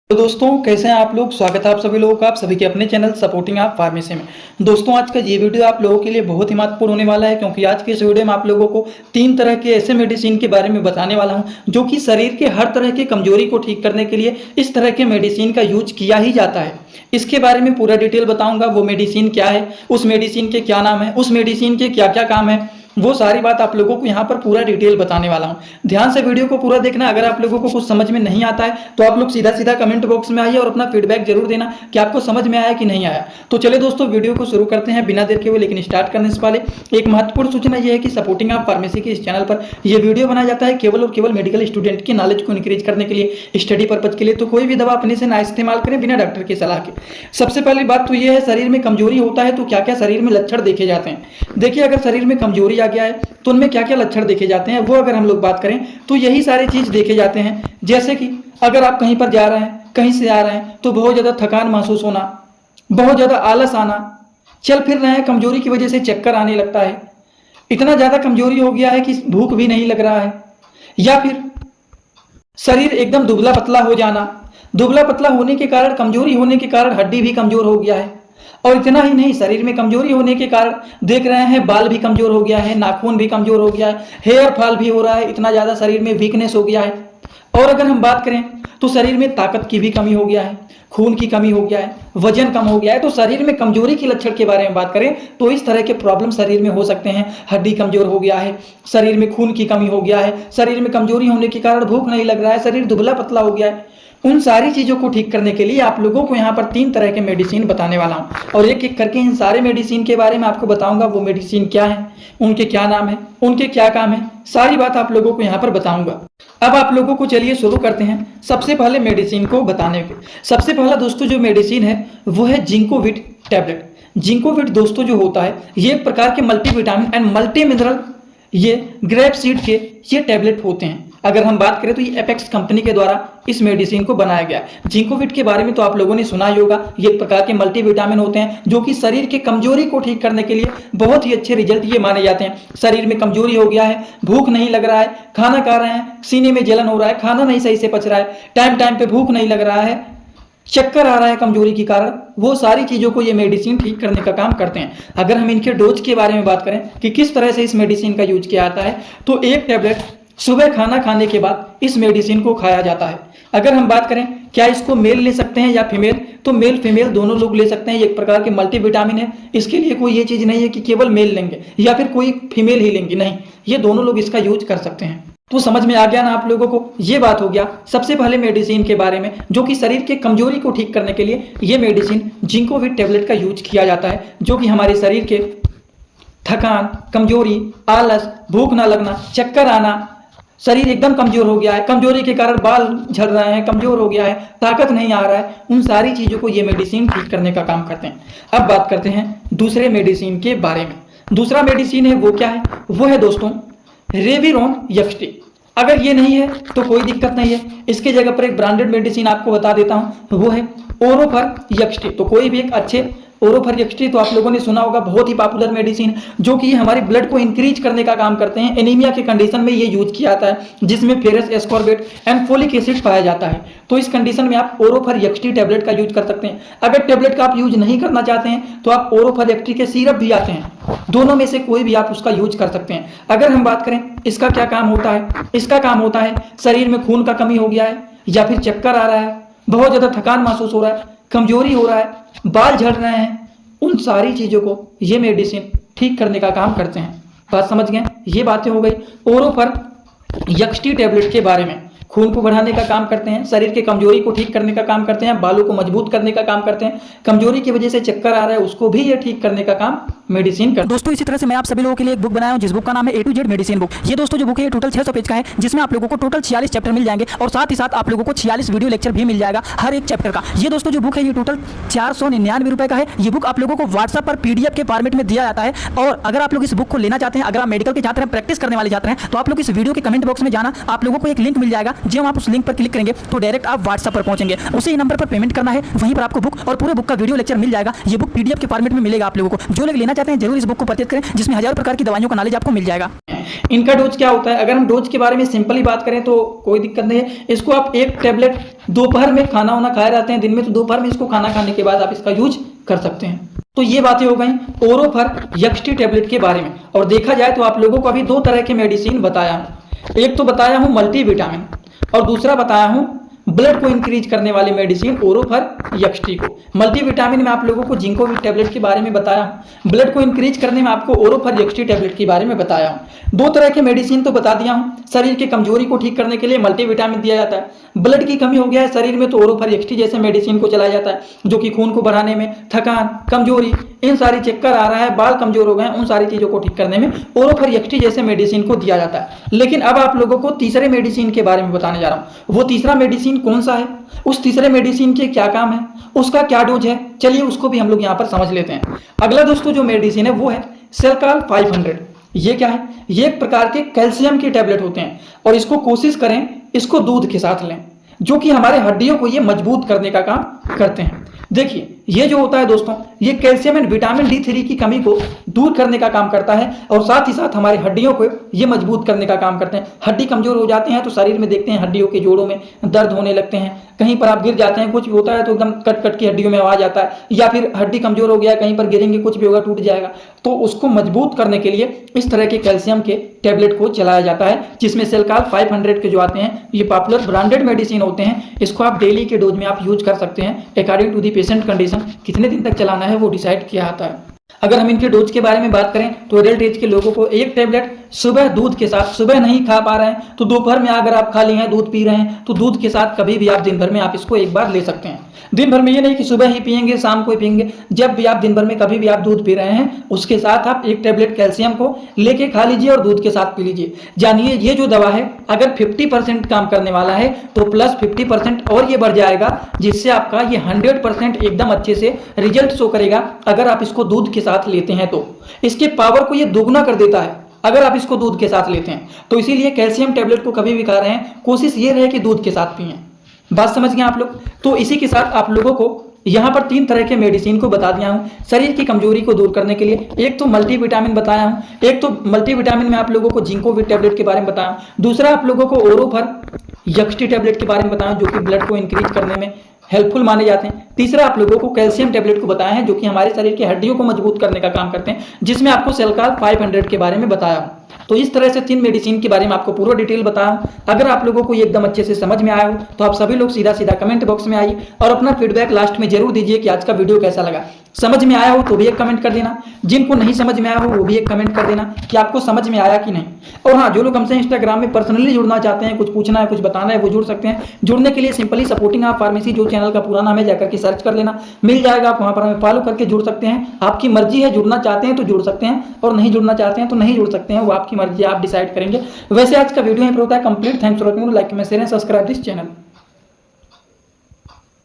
तो दोस्तों कैसे हैं आप लोग। स्वागत है आप सभी लोगों का आप सभी के अपने चैनल सपोर्टिंग आप फार्मेसी में। दोस्तों आज का ये वीडियो आप लोगों के लिए बहुत ही महत्वपूर्ण होने वाला है, क्योंकि आज के इस वीडियो में आप लोगों को 3 तरह के ऐसे मेडिसिन के बारे में बताने वाला हूं जो कि शरीर के हर तरह की कमजोरी को ठीक करने के लिए इस तरह के मेडिसिन का यूज किया ही जाता है। इसके बारे में पूरा डिटेल बताऊंगा। वो मेडिसिन क्या है, उस मेडिसिन के क्या नाम है, उस मेडिसिन के क्या क्या काम है, वो सारी बात आप लोगों को यहाँ पर पूरा डिटेल बताने वाला हूँ। ध्यान से वीडियो को पूरा देखना। अगर आप लोगों को कुछ समझ में नहीं आता है तो आप लोग सीधा सीधा कमेंट बॉक्स में आइए और अपना फीडबैक जरूर देना कि आपको समझ में आया कि नहीं आया। तो चलिए दोस्तों वीडियो को शुरू करते हैं बिना देर के हुए। लेकिन स्टार्ट करने से पहले एक महत्वपूर्ण सूचना यह है कि सपोर्टिंग आप फार्मेसी के इस चैनल पर यह वीडियो बनाया जाता है केवल और केवल मेडिकल स्टूडेंट की नॉलेज को इंक्रीज करने के लिए, स्टडी पर्पज के लिए। तो कोई भी दवा अपने से ना इस्तेमाल करें बिना डॉक्टर की सलाह के। सबसे पहली बात तो यह है, शरीर में कमजोरी होता है तो क्या क्या शरीर में लक्षण देखे जाते हैं। देखिए, अगर शरीर में कमजोरी आ गया है तो उनमें क्या क्या लक्षण देखे जाते हैं, वो अगर हम लोग बात करें तो यही सारी चीज देखे जाते हैं। जैसे कि अगर आप कहीं पर जा रहे हैं, कहीं से आ रहे हैं तो बहुत ज्यादा थकान महसूस होना, बहुत ज्यादा आलस आना, चल फिर रहे हैं कमजोरी की वजह से चक्कर आने लगता है, इतना ज्यादा कमजोरी हो गया है कि भूख भी नहीं लग रहा है, या फिर शरीर एकदम दुबला पतला हो जाना। दुबला पतला होने के कारण, कमजोरी होने के कारण हड्डी भी कमजोर हो गया है। और इतना ही नहीं, शरीर में कमजोरी होने के कारण देख रहे हैं बाल भी कमजोर हो गया है, नाखून भी कमजोर हो गया है, हेयर फॉल भी हो रहा है, इतना ज्यादा शरीर में वीकनेस हो गया है। और अगर हम बात करें तो शरीर में ताकत की भी कमी हो गया है, खून की कमी हो गया है, वजन कम हो गया है। तो शरीर में कमजोरी के लक्षण के बारे में बात करें तो इस तरह के प्रॉब्लम शरीर में हो सकते हैं। हड्डी कमजोर हो गया है, शरीर में खून की कमी हो गया है, शरीर में कमजोरी होने के कारण भूख नहीं लग रहा है, शरीर दुबला पतला हो गया है। उन सारी चीजों को ठीक करने के लिए आप लोगों को यहाँ पर 3 तरह के मेडिसिन बताने वाला हूँ और एक एक करके इन सारे मेडिसिन के बारे में आपको बताऊंगा। वो मेडिसिन क्या है, उनके क्या नाम है, उनके क्या काम है, सारी बात आप लोगों को यहाँ पर बताऊंगा। अब आप लोगों को चलिए शुरू करते हैं सबसे पहले मेडिसिन को बताने के। सबसे पहला दोस्तों जो मेडिसिन है वो है जिंकोविट टैबलेट। जिंकोविट दोस्तों जो होता है ये एक प्रकार के मल्टीविटामिन एंड मल्टी मिनरल ये ग्रेप सीड के ये टैबलेट होते हैं। अगर हम बात करें तो ये एपेक्स कंपनी के द्वारा इस मेडिसिन को बनाया गया है। जिंकोविट के बारे में तो आप लोगों ने सुना ही होगा। ये एक प्रकार के मल्टीविटामिन होते हैं जो कि शरीर के कमजोरी को ठीक करने के लिए बहुत ही अच्छे रिजल्ट ये माने जाते हैं। शरीर में कमजोरी हो गया है, भूख नहीं लग रहा है, खाना खा रहे हैं, सीने में जलन हो रहा है, खाना नहीं सही से पच रहा है, टाइम टाइम पे भूख नहीं लग रहा है, चक्कर आ रहा है कमजोरी के कारण, वो सारी चीजों को ये मेडिसिन ठीक करने का काम करते हैं। अगर हम इनके डोज के बारे में बात करें कि किस तरह से इस मेडिसिन का यूज किया जाता है तो एक टैबलेट सुबह खाना खाने के बाद इस मेडिसिन को खाया जाता है। अगर हम बात करें क्या इसको मेल ले सकते हैं या फीमेल, तो मेल फीमेल दोनों लोग ले सकते हैं। एक प्रकार के मल्टीविटामिन है, इसके लिए कोई ये चीज नहीं है कि केवल मेल लेंगे या फिर कोई फीमेल ही लेंगे, नहीं, ये दोनों लोग इसका यूज कर सकते हैं। तो समझ में आ गया ना आप लोगों को। ये बात हो गया सबसे पहले मेडिसिन के बारे में जो कि शरीर के कमजोरी को ठीक करने के लिए ये मेडिसिन जिंकोविट टैबलेट का यूज किया जाता है, जो कि हमारे शरीर के थकान, कमजोरी, आलस, भूख ना लगना, चक्कर आना, शरीर एकदम कमजोर हो गया है, कमजोरी के कारण बाल झड़ रहे हैं, कमजोर हो गया है, ताकत नहीं आ रहा है, उन सारी चीजों को ये मेडिसिन ठीक करने का काम करते हैं। अब बात करते हैं दूसरे मेडिसिन के बारे में। दूसरा मेडिसिन है वो क्या है, वो है दोस्तों रेविरोन एक्सटी। अगर ये नहीं है तो कोई दिक्कत नहीं है, इसके जगह पर एक ब्रांडेड मेडिसिन आपको बता देता हूं, वो है ओरोफर एक्सटी। तो कोई भी एक अच्छे ओरोफर एक्सटी तो आप लोगों ने सुना होगा, बहुत ही पॉपुलर मेडिसिन जो कि हमारे ब्लड को इंक्रीज करने का काम करते हैं। एनीमिया के कंडीशन में ये यूज किया जाता है, जिसमें ferrous ascorbate and folic acid पाया जाता है। तो इस कंडीशन में आप ओरोफर एक्सटी टैबलेट का यूज कर सकते हैं। अगर टैबलेट का आप यूज नहीं करना चाहते हैं तो आप ओरोफर एक्सटी के सिरप भी आते हैं, दोनों में से कोई भी आप उसका यूज कर सकते हैं। अगर हम बात करें इसका क्या काम होता है, इसका काम होता है शरीर में खून का कमी हो गया है या फिर चक्कर आ रहा है, बहुत ज्यादा थकान महसूस हो रहा है, कमजोरी हो रहा है, बाल झड़ रहे हैं, उन सारी चीजों को ये मेडिसिन ठीक करने का काम करते हैं। बात समझ गए। ये बातें हो गई ओरोफर एक्सटी टैबलेट के बारे में। खून को बढ़ाने का काम करते हैं, शरीर के कमजोरी को ठीक करने का काम करते हैं, बालों को मजबूत करने का काम करते हैं, कमजोरी की वजह से चक्कर आ रहा है उसको भी ये ठीक करने का काम मेडिसिन करते हैं। दोस्तों इसी तरह से मैं आप सभी लोगों के लिए एक बुक बनाया हूं जिस बुक का नाम है A to Z medicine book. ये दोस्तों जो बुक है ये टोटल 600 पेज का है, जिसमें आप लोगों को टोटल 46 चैप्टर मिल जाएंगे और साथ ही साथ आप लोगों को 46 वीडियो लेक्चर भी मिल जाएगा हर एक चैप्टर का। ये दोस्तों जो बुक है ये टोटल 499 रुपए का है। ये बुक आप लोगों को व्हाट्सएप पर PDF के फॉर्मेट में दिया जाता है। और अगर आप लोग इस बुक को लेना चाहते हैं, अगर आप मेडिकल के छात्र हैं, प्रैक्टिस करने वाले छात्र हैं, तो आप लोग इस वीडियो के कमेंट बॉक्स में जाना, आप लोगों को एक लिंक मिल जाएगा। जब आप उस लिंक पर क्लिक करेंगे तो डायरेक्ट आप व्हाट्सएप पर पहुंचेंगे, उसी नंबर पर पेमेंट करना है, वहीं पर आपको बुक और पूरे बुक का वीडियो लेक्चर मिल जाएगा। ये बुक PDF के फॉर्मेट में मिलेगा आप लोगों को। जो लोग लेना चाहते हैं जरूर इस बुक को परचेज करें, जिसमें हजारों प्रकार की दवाइयों का नॉलेज आपको मिल जाएगा। इनका डोज क्या होता है? अगर हम डोज के बारे में सिंपली बात करें तो कोई दिक्कत नहीं है। इसको आप एक टैबलेट दोपहर में खाना वाना खाए रहते हैं दिन में, तो दोपहर में इसको खाना खाने के बाद आप इसका यूज कर सकते हैं। तो ये बातें हो गई ओरोफर यक्सटी टैबलेट के बारे में। और देखा जाए तो आप लोगों को अभी दो तरह के मेडिसिन बताया हूँ। एक तो बताया हूँ मल्टीविटामिन और दूसरा बताया हूँ ब्लड को इंक्रीज करने वाली मेडिसिन ओरोफर यक्सटी को। मल्टीविटामिन में आप लोगों को जिंकोविट टैबलेट के बारे में बताया हूं, ब्लड को इंक्रीज करने में आपको ओरोफर यक्सटी टैबलेट के बारे में बताया हूं। दो तरह के मेडिसिन तो बता दिया हूं। शरीर की कमजोरी को ठीक करने के लिए मल्टीविटामिन दिया जाता है, ब्लड की कमी हो गया है शरीर में तो ओरोफर यक्सटी जैसे मेडिसिन को चलाया जाता है, जो कि खून को बढ़ाने में, थकान, कमजोरी, इन सारी चक्कर आ रहा है, बाल कमजोर हो गए हैं, उन सारी चीजों को ठीक करने में ओरोफर यक्सटी जैसे मेडिसिन को दिया जाता है। लेकिन अब आप लोगों को तीसरे मेडिसिन के बारे में बताने जा रहा हूं। वो तीसरा मेडिसिन कौन सा है, उस तीसरे मेडिसिन के क्या काम है, उसका क्या डोज है, चलिए उसको भी हम लोग यहाँ पर समझ लेते हैं। अगला दोस्तों जो मेडिसिन है वो है सेलकाल 500। ये क्या है? ये एक प्रकार के कैल्शियम के टैबलेट होते हैं और इसको कोशिश करें इसको दूध के साथ लें, जो कि हमारे हड्डियों को ये मजबूत करने का काम करते हैं। देखिए ये जो होता है दोस्तों, ये कैल्शियम एंड विटामिन D3 की कमी को दूर करने का काम करता है और साथ ही साथ हमारी हड्डियों को ये मजबूत करने का काम करते हैं। हड्डी कमजोर हो जाते हैं तो शरीर में देखते हैं हड्डियों के जोड़ों में दर्द होने लगते हैं, कहीं पर आप गिर जाते हैं, कुछ भी होता है तो एकदम कट कट की हड्डियों में आवाज आता है, या फिर हड्डी कमजोर हो गया, कहीं पर गिरेंगे कुछ भी होगा टूट जाएगा। तो उसको मजबूत करने के लिए इस तरह के कैल्शियम के टैबलेट को चलाया जाता है, जिसमें सेलकाल 500 के जो आते हैं ये पॉपुलर ब्रांडेड मेडिसिन होते हैं। इसको आप डेली के डोज में आप यूज कर सकते हैं according to the patient condition. कितने दिन तक चलाना है वो डिसाइड किया जाता है। अगर हम इनके डोज के बारे में बात करें तो एडल्ट एज के लोगों को एक टैबलेट सुबह दूध के साथ, सुबह नहीं खा पा रहे हैं तो दोपहर में अगर आप खा लिए हैं, दूध पी रहे हैं तो दूध के साथ कभी भी आप दिन भर में आप इसको एक बार ले सकते हैं। दिन भर में ये नहीं कि सुबह ही पिएंगे शाम को ही पिएंगे, जब भी आप दिन भर में कभी भी आप दूध पी रहे हैं उसके साथ आप एक टैबलेट कैल्शियम को लेके खा लीजिए और दूध के साथ पी लीजिए। जानिए ये जो दवा है अगर 50% काम करने वाला है तो प्लस 50% और ये बढ़ जाएगा, जिससे आपका ये 100% एकदम अच्छे से रिजल्ट शो करेगा। अगर आप इसको दूध के साथ लेते हैं तो इसके पावर को ये दोगुना कर देता है अगर आप इसको दूध के साथ लेते हैं। तो इसीलिए कैल्शियम टैबलेट को कभी भी खा रहे हैं कोशिश ये रहे कि दूध के साथ पिएं। बात समझ गए आप लोग? तो इसी के साथ आप लोगों को यहाँ पर 3 तरह के मेडिसिन को बता दिया हूँ शरीर की कमजोरी को दूर करने के लिए। एक तो मल्टीविटामिन बताया हूँ, एक तो मल्टीविटामिन में आप लोगों को जिंकोविट टैबलेट के बारे में बताया हूँ, दूसरा आप लोगों को ओरोफर यक्सटी टैबलेट के बारे में बताया जो कि ब्लड को इंक्रीज करने में हेल्पफुल माने जाते हैं, तीसरा आप लोगों को कैल्शियम टैबलेट को बताया है जो कि हमारे शरीर की हड्डियों को मजबूत करने का काम करते हैं, जिसमें आपको सेलकाल 500 के बारे में बताया हूँ। तो इस तरह से 3 मेडिसिन के बारे में आपको पूरा डिटेल बताया। अगर आप लोगों को ये एकदम अच्छे से समझ में आया हो तो आप सभी लोग सीधा सीधा कमेंट बॉक्स में आइए और अपना फीडबैक लास्ट में जरूर दीजिए कि आज का वीडियो कैसा लगा। समझ में आया हो तो भी एक कमेंट कर देना, जिनको नहीं समझ में आया हो वो भी एक कमेंट कर देना कि आपको समझ में आया कि नहीं। और हाँ, जो लोग हमसे इंस्टाग्राम में पर्सनली जुड़ना चाहते हैं, कुछ पूछना है, कुछ बताना है, वो जुड़ सकते हैं। जुड़ने के लिए सिंपली सपोर्टिंग आप फार्मेसी जो चैनल का पूरा नाम है जाकर के सर्च कर लेना, मिल जाएगा। आप वहाँ पर हमें फॉलो करके जुड़ सकते हैं। आपकी मर्जी है, जुड़ना चाहते हैं तो जुड़ सकते हैं और नहीं जुड़ना चाहते हैं तो नहीं जुड़ सकते हैं, वो आपकी मर्जी, आप डिसाइड करेंगे। वैसे आज का वीडियो यहीं पर होता है complete. Thanks for watching, like, comment, share and subscribe this channel.